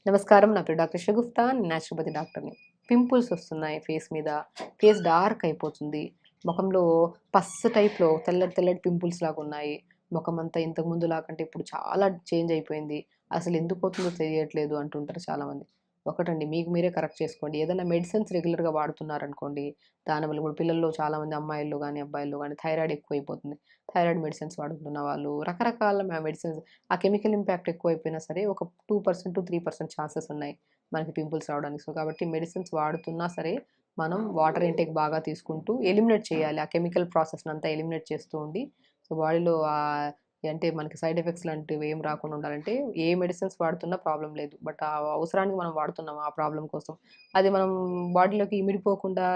నమస్కారం. నా పేరు డాక్టర్ షగుఫ్తా. నేను న్యాచురోపతి డాక్టర్‌ని. పింపుల్స్ వస్తున్నాయి ఫేస్ మీద. ఫేస్ డార్క్ అయిపోతుంది. మొఖంలో పస్ టైప్‌లో తెల్లటి తెల్లటి పింపుల్స్ లాగున్నాయి. మొఖమంతా ఇంతకు ముందులా కంటే ఇప్పుడు చాలా చేంజ్ అయిపోయింది. అసలెందుకవుతుందో తెలియట్లేదు అంటుంటారు చాలామంది. ఒకటండి, మీకు మీరే కరెక్ట్ చేసుకోండి. ఏదైనా మెడిసిన్స్ రెగ్యులర్‌గా వాడుతున్నారనుకోండి, దానివల్ల ఇప్పుడు పిల్లల్లో చాలామంది అమ్మాయిల్లో గానీ, అబ్బాయిల్లో గానీ థైరాయిడ్ ఎక్కువైపోతుంది. థైరాయిడ్ మెడిసిన్స్ వాడుతున్న వాళ్ళు రకరకాల మెడిసిన్స్, ఆ కెమికల్ ఇంపాక్ట్ ఎక్కువైపోయినా సరే ఒక 2%-3% ఛాన్సెస్ ఉన్నాయి మనకి పింపుల్స్ రావడానికి. సో, కాబట్టి మెడిసిన్స్ వాడుతున్నా సరే మనం వాటర్ ఇంటేక్ బాగా తీసుకుంటూ ఎలిమినేట్ చేయాలి. ఆ కెమికల్ ప్రాసెస్‌నంతా ఎలిమినేట్ చేస్తూ ఉండి, సో, బాడీలో అంటే మనకి సైడ్ ఎఫెక్ట్స్ లాంటివి ఏం రాకుండా ఉండాలంటే ఏ మెడిసిన్స్ వాడుతున్నా ప్రాబ్లమ్ లేదు. బట్ ఆ అవసరానికి మనం వాడుతున్నాం ఆ ప్రాబ్లమ్ కోసం. అది మనం బాడీలోకి ఇమిడిపోకుండా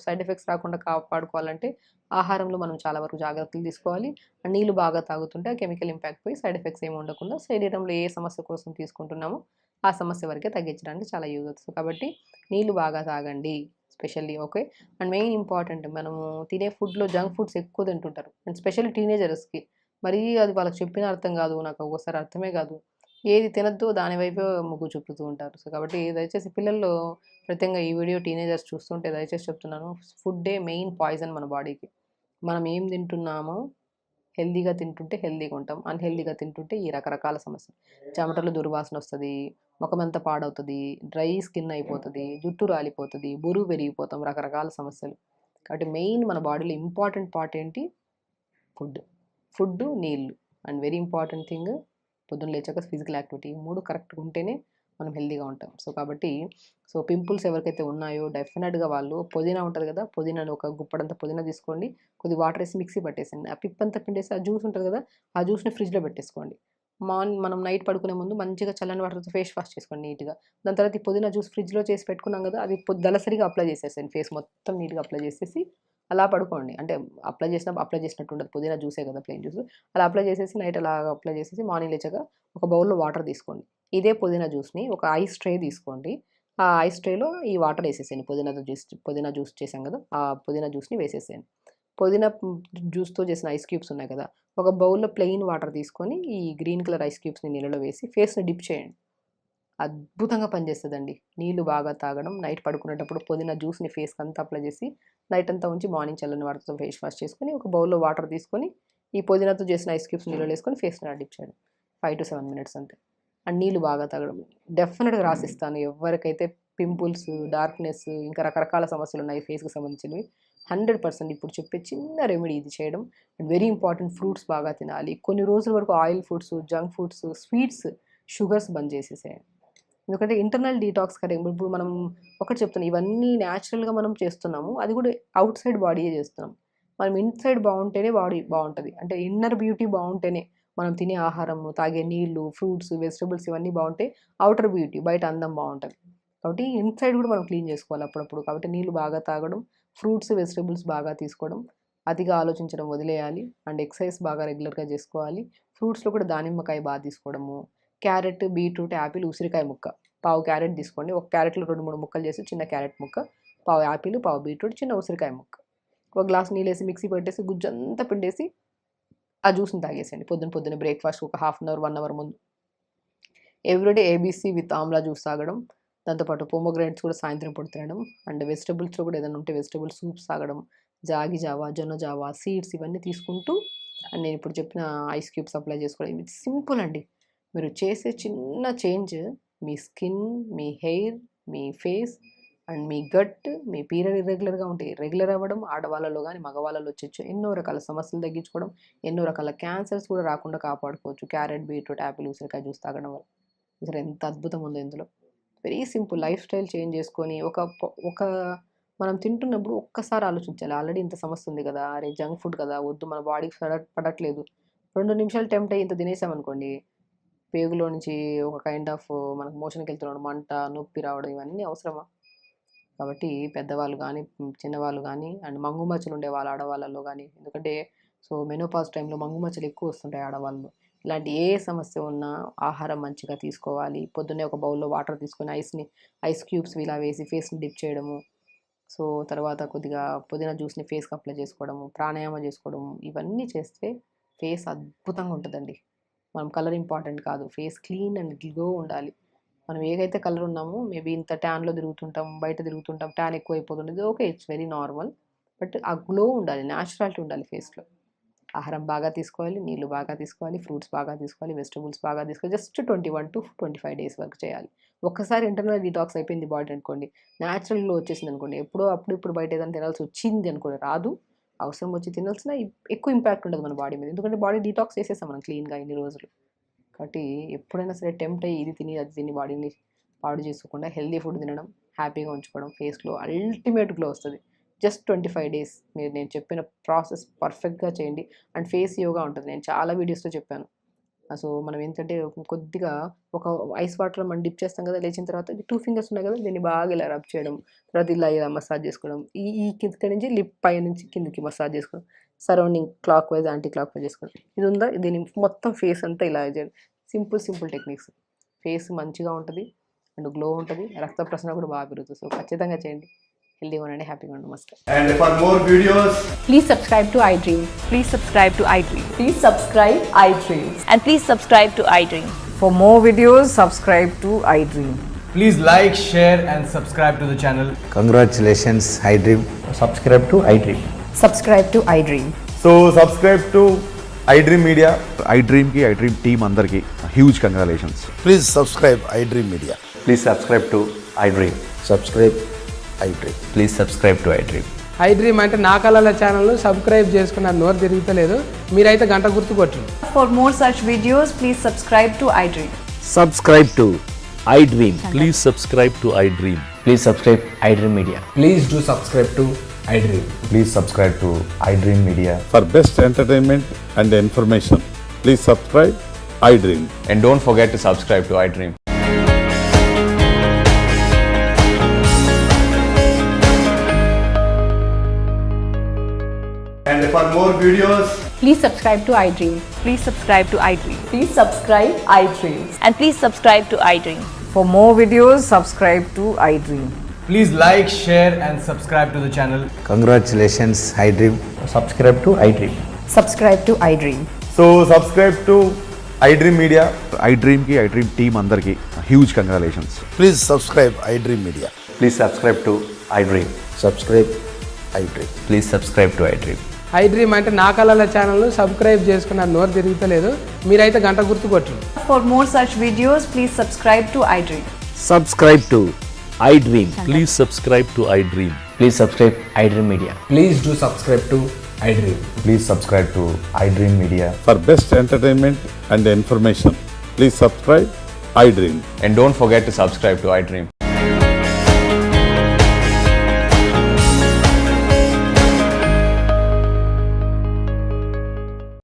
సైడ్ ఎఫెక్ట్స్ రాకుండా కాపాడుకోవాలంటే ఆహారంలో మనం చాలా వరకు జాగ్రత్తలు తీసుకోవాలి. నీళ్ళు బాగా తాగుతుంటే ఆ కెమికల్ ఇంపాక్ట్ పోయి సైడ్ ఎఫెక్ట్స్ ఏమి ఉండకుండా శరీరంలో ఏ సమస్య కోసం తీసుకుంటున్నామో ఆ సమస్య వరకే తగ్గించడానికి చాలా యూజ్ అవుతుంది. కాబట్టి నీళ్ళు బాగా తాగండి specially. Okay. And main important, మనము తినే ఫుడ్‌లో జంక్ ఫుడ్స్ ఎక్కువ తింటుంటారు. అండ్ స్పెషల్లీ టీనేజర్స్‌కి. మరీ అది వాళ్ళకి చెప్పినా అర్థం కాదు. నాకు ఒక్కోసారి అర్థమే కాదు. ఏది తినొద్దో దాని వైపే మొగ్గు చూపుతూ ఉంటారు. సో, కాబట్టి దయచేసి పిల్లల్లో, ప్రత్యేకంగా ఈ వీడియో టీనేజర్స్ చూస్తుంటే దయచేసి చెప్తున్నాను. ఫుడ్డే మెయిన్ పాయిజన్ మన బాడీకి. మనం ఏం తింటున్నామో హెల్తీగా తింటుంటే హెల్తీగా ఉంటాం. అన్‌హెల్తీగా తింటుంటే ఈ రకరకాల సమస్యలు. చెమటలో దుర్వాసనొస్తది, మొఖమంతా పాడవుతది, డ్రై స్కిన్ అయిపోతది, జుట్టు రాలిపోతది, బరువు పెరిగిపోతాం, రకరకాల సమస్యలు. కాబట్టి మెయిన్ మన బాడీలో ఇంపార్టెంట్ పార్ట్ ఏంటి? ఫుడ్. ఫుడ్డు, నీళ్ళు. అండ్ వెరీ ఇంపార్టెంట్ థింగ్, పొద్దున్న లేచాక ఫిజికల్ యాక్టివిటీ. ఈ 3 కరెక్ట్‌గా ఉంటేనే మనం హెల్తీగా ఉంటాం. సో, కాబట్టి పింపుల్స్ ఎవరికైతే ఉన్నాయో డెఫినెట్‌గా వాళ్ళు పుదీనా ఉంటది కదా! పుదీనాని ఒక గుప్పడంత పుదీనా తీసుకోండి. కొద్దిగా వాటర్ ఏసి మిక్సీ పట్టేసేయండి. ఆ పిప్పంతా పిండేసి ఆ జ్యూస్ ఉంటది కదా! ఆ జ్యూస్‌ని ఫ్రిడ్జ్‌లో పెట్టేసుకోండి. మనం నైట్ పడుకునే ముందు మంచిగా చల్లని వాటర్‌తో ఫేస్ వాష్ చేసుకోండి నీట్‌గా. దాని తర్వాత ఈ పుదీనా జ్యూస్ ఫ్రిడ్జ్‌లో చేసి పెట్టుకున్నాం కదా! అది దళసరిగా అప్లై చేసేసేయండి. ఫేస్ మొత్తం నీట్‌గా అప్లై చేసేసి అలా పడుకోండి. అంటే అప్లై చేసినట్టు ఉండదు. పుదీనా జ్యూసే కదా! Plain juice. అలా అప్లై చేసేసి నైట్ అలాగా అప్లై చేసేసి మార్నింగ్ లేచాక ఒక బౌల్‌లో వాటర్ తీసుకోండి. ఇదే పుదీనా జ్యూస్‌ని ఒక ఐస్ ట్రే తీసుకోండి. ఆ ఐస్ ట్రేలో ఈ వాటర్ ఏసేసేయండి. పుదీనా జ్యూస్ చేసాం కదా! ఆ పుదీనా జ్యూస్‌ని వేసేసేయండి. పుదీనా జ్యూస్‌తో చేసిన ఐస్ క్యూబ్స్ ఉన్నాయి కదా! ఒక బౌల్‌లో ప్లెయిన్ వాటర్ తీసుకొని ఈ గ్రీన్ కలర్ ఐస్ క్యూబ్స్‌ని నీళ్ళలో వేసి ఫేస్‌ని డిప్ చేయండి. అద్భుతంగా పనిచేస్తదండి. నీళ్ళు బాగా తాగడం, నైట్ పడుకునేటప్పుడు పుదీనా జ్యూస్‌ని ఫేస్‌కంతా అప్లై చేసి, నైట్ అంతా ఉంచి మార్నింగ్ చల్లని వాటర్‌తో ఫేస్ వాష్ చేసుకొని, ఒక బౌల్‌లో వాటర్ తీసుకొని, ఈ పుదీనాతో చేసిన ఐస్ క్యూబ్స్ నీళ్ళలో ఏసుకొని ఫేస్‌ని అలా డిప్ చేయడం. 5-7 మినిట్స్ అంతే. అండ్ నీళ్ళు బాగా తాగడం. డెఫినిట్‌గా రాసిస్తాను. ఎవరికైతే పింపుల్స్, డార్క్‌నెస్, ఇంకా రకరకాల సమస్యలున్నాయి ఫేస్‌కి సంబంధించినవి, 100% ఇప్పుడు చెప్పే చిన్న రెమెడీ ఇది చేయడం. అండ్ వెరీ ఇంపార్టెంట్, ఫ్రూట్స్ బాగా తినాలి. కొన్ని రోజుల వరకు oil foods, junk foods, sweets, sugars బంద్ చేసేసేయండి. ఎందుకంటే ఇంటర్నల్ డీటాక్స్ కదా! ఇప్పుడు మనం ఒకటి చెప్తున్నా, ఇవన్నీ న్యాచురల్‌గా మనం చేస్తున్నాము. అది కూడా ఔట్ సైడ్ బాడీయే చేస్తున్నాం. మనం ఇన్‌సైడ్ బావుంటేనే బాడీ బావుంటది. అంటే ఇన్నర్ బ్యూటీ బావుంటేనే మనం తినే ఆహారము, తాగే నీళ్ళు, ఫ్రూట్స్, వెజిటబుల్స్ ఇవన్నీ బావుంటే ఔటర్ బ్యూటీ, బయట అందం బావుంటది. కాబట్టి ఇన్‌సైడ్ కూడా మనం క్లీన్ చేసుకోవాలి అప్పుడప్పుడు. కాబట్టి నీళ్ళు బాగా తాగడం, ఫ్రూట్స్, వెజిటబుల్స్ బాగా తీసుకోవడం, అతిగా ఆలోచించడం వదిలేయాలి. అండ్ ఎక్సర్సైజ్ బాగా రెగ్యులర్‌గా చేసుకోవాలి. ఫ్రూట్స్‌లో కూడా దానిమ్మకాయ తీసుకోవడము, క్యారెట్, బీట్రూట్, యాపిల్, ఉసిరికాయ ముక్క. పావు క్యారెట్ తీసుకోండి. ఒక క్యారెట్‌లో 2, 3 ముక్కలు చేసి చిన్న క్యారెట్ ముక్క, పావు యాపిల్, పావు బీట్రూట్, చిన్న ఉసిరికాయ ముక్క. ఒక గ్లాస్ నీళ్ళేసి మిక్సీ పట్టేసి గుజ్జంతా పిండేసి ఆ జ్యూస్‌ని తాగేసేయండి. పొద్దున బ్రేక్‌ఫాస్ట్‌కి ఒక హాఫ్ అన్ అవర్, 1 అవర్ ముందు. Everyday ABC with Amla juice తాగడం. దాంతో పాటు పోమోగ్రానేట్స్ కూడా సాయంత్రం పూట తినడం. అండ్ వెజిటబుల్స్‌లో కూడా ఏదైనా ఉంటే వెజిటబుల్ సూప్స్ తాగడం. జాగి జావా, జొన్న జావా, సీడ్స్ ఇవన్నీ తీసుకుంటూ, అండ్ నేనిప్పుడు చెప్పిన ఐస్ క్యూబ్స్ అప్లై చేసుకోవడం. ఇది సింపుల్ అండి. మీరు చేసే చిన్న చేంజ్ మీ స్కిన్, మీ హెయిర్, మీ ఫేస్ అండ్ మీ గట్, మీ పీరియడ్ ఇర్రెగ్యులర్‌గా ఉంటే రెగ్యులర్ అవ్వడం, ఆడవాళ్ళలో గాని, మగవాళ్ళలో వచ్చే ఎన్నో రకాల సమస్యలు తగ్గించుకోవడం, ఎన్నో రకాల క్యాన్సర్స్ కూడా రాకుండా కాపాడుకోవచ్చు. క్యారెట్, బీట్రూట్, యాపిల్, ఉసిరికాయ జ్యూస్ తాగడం వల్ల. అసలు ఎంత అద్భుతం ఉందో ఇందులో. Very simple life style change చేసుకొని ఒక మనం తింటున్నప్పుడు ఒక్కసారి ఆలోచించాలి. ఆల్రెడీ ఇంత సమస్య ఉంది కదా! అరే! జంక్ ఫుడ్ కదా! వద్దు, మన బాడీకి పడట్లేదు. 2 నిమిషాలు టెంప్ట్ అయ్యి ఇంత తినేసామనుకోండి, పేగులో నుంచి ఒక కైండ్ ఆఫ్ మనకు మోషన్‌కెళ్తున్నప్పుడు మంట, నొప్పి రావడం ఇవన్నీ అవసరమా? కాబట్టి పెద్దవాళ్ళు గానీ, చిన్నవాళ్ళు గానీ, అండ్ మంగుమచ్చలుండే వాళ్ళ ఆడవాళ్ళలో గానీ, ఎందుకంటే మెనోపాజ్ టైంలో మంగుమచ్చలు ఎక్కువ వస్తుంటాయి ఆడవాళ్ళలో. ఇలాంటి ఏ సమస్య ఉన్నా ఆహారం మంచిగా తీసుకోవాలి. పొద్దున్నే ఒక బౌల్‌లో వాటర్ తీసుకొని ఐస్ క్యూబ్స్ ఇలా వేసి ఫేస్‌ని డిప్ చేయడము. సో, తర్వాత కొద్దిగా పుదీనా జ్యూస్‌ని ఫేస్‌కి అప్లై చేసుకోవడము, ప్రాణాయామం చేసుకోవడము, ఇవన్నీ చేస్తే ఫేస్ అద్భుతంగా ఉంటుందండి. మనం కలర్ ఇంపార్టెంట్ కాదు. ఫేస్ క్లీన్ అండ్ గ్లో ఉండాలి. మనం ఏదైతే కలర్ ఉన్నామో మేబీ ఇంత ట్యాన్‌లో తిరుగుతుంటాం, బయట తిరుగుతుంటాం, ట్యాన్ ఎక్కువైపోతుంటది. Okay. It's very normal. But ఆ గ్లో ఉండాలి. న్యాచురాలిటీ ఉండాలి ఫేస్‌లో. ఆహారం బాగా తీసుకోవాలి, నీళ్ళు బాగా తీసుకోవాలి, ఫ్రూట్స్ బాగా తీసుకోవాలి, వెజిటబుల్స్ బాగా తీసుకోవాలి. జస్ట్ 21-25 డేస్ వరకు చేయాలి. ఒక్కసారి ఇంటర్నల్ డీటాక్స్ అయిపోయింది బాడీ అనుకోండి, న్యాచురల్ గ్లో వచ్చేసిందనుకోండి, ఎప్పుడో అప్పుడు ఇప్పుడు బయట ఏదైనా తినాల్సి వచ్చింది అనుకోండి, రాదు. అవసరం వచ్చి తినాల్సిన ఎక్కువ ఇంపాక్ట్ ఉండదు మన బాడీ మీద. ఎందుకంటే బాడీ డీటాక్స్ చేసేసాం మనం క్లీన్‌గా ఇన్ని రోజులు. కాబట్టి ఎప్పుడైనా సరే టెంప్ట్ అయ్యి ఇది తిని, అది తిని బాడీని పాడు చేసుకోకుండా హెల్తీ ఫుడ్ తినడం, హ్యాపీగా ఉంచుకోవడం, ఫేస్‌లో అల్టిమేట్ గ్లో వస్తది. జస్ట్ 25 డేస్ మీరు నేను చెప్పిన ప్రాసెస్ పర్ఫెక్ట్‌గా చేయండి. అండ్ ఫేస్ యోగా ఉంటది. నేను చాలా వీడియోస్‌లో చెప్పాను. సో, మనం ఏంటంటే కొద్దిగా ఒక ఐస్ వాటర్‌లో మనం డిప్ చేస్తాం కదా! లేచిన తర్వాత 2 ఫింగర్స్ ఉన్నాయి కదా! దీన్ని బాగా ఇలా రబ్ చేయడం. తర్వాత ఇలా మసాజ్ చేసుకోవడం. ఈ ఈ కింద నుంచి లిప్ పైనుంచి కిందకి మసాజ్ చేసుకోవడం. Surrounding clockwise, anticlockwise చేసుకోవడం. ఇది ఉందా? దీన్ని మొత్తం ఫేస్ అంతా ఇలా చేయండి. Simple techniques. ఫేస్ మంచిగా ఉంటది. అండ్ గ్లో ఉంటది. రక్త ప్రసరణ కూడా బాగా పెరుగుతది. సో, ఖచ్చితంగా చేయండి. హెల్తీగా ఉండండి. హ్యాపీగా ఉండండి. నమస్తే. And for more videos, Please subscribe to iDream. Please subscribe to iDream. Please subscribe iDreams. And please subscribe to iDream. For more videos, subscribe to iDream. please like, share and subscribe to the channel. Congratulations, iDream. subscribe to iDream. Subscribe to iDream. So subscribe to iDream Media. iDream की iDream team अंदर की huge congratulations. Please subscribe iDream Media. Please subscribe to iDream. Subscribe iDream. Please subscribe to iDream. iDream అంటే నా కళల channel subscribe చేసుకున్న నోరు తిరుగుతలేదు. మీరైతే గంట గుర్తు కొట్టండి. For more such videos, please subscribe to iDream. Subscribe to iDream. Please subscribe to iDream. Please subscribe iDream Media. Please do subscribe to iDream. Please subscribe to iDream Media. For best entertainment and information, please subscribe iDream. And don't forget to subscribe to iDream. And for more videos, Please subscribe to iDream. Please subscribe to iDream. Please subscribe iDreams. And please subscribe to iDream. For more videos, subscribe to iDream. please like, share and subscribe to the channel. Congratulations, iDream. Subscribe to iDream. Subscribe to iDream. So subscribe to iDream Media. iDream की iDream team अंदर की huge congratulations. Please subscribe iDream Media. Please subscribe to iDream. Subscribe iDream. Please subscribe to iDream. iDream అంటే నా కళల channel subscribe చేసుకున్న నోరు తిరుగుతలేదు. మీరైతే గంట గుర్తు కొట్టండి. For more such videos, please subscribe to iDream. Subscribe to iDream. Please subscribe to iDream. Please subscribe iDream Media. Please do subscribe to iDream. Please subscribe to iDream Media. For best entertainment and information, please subscribe iDream. And don't forget to subscribe to iDream.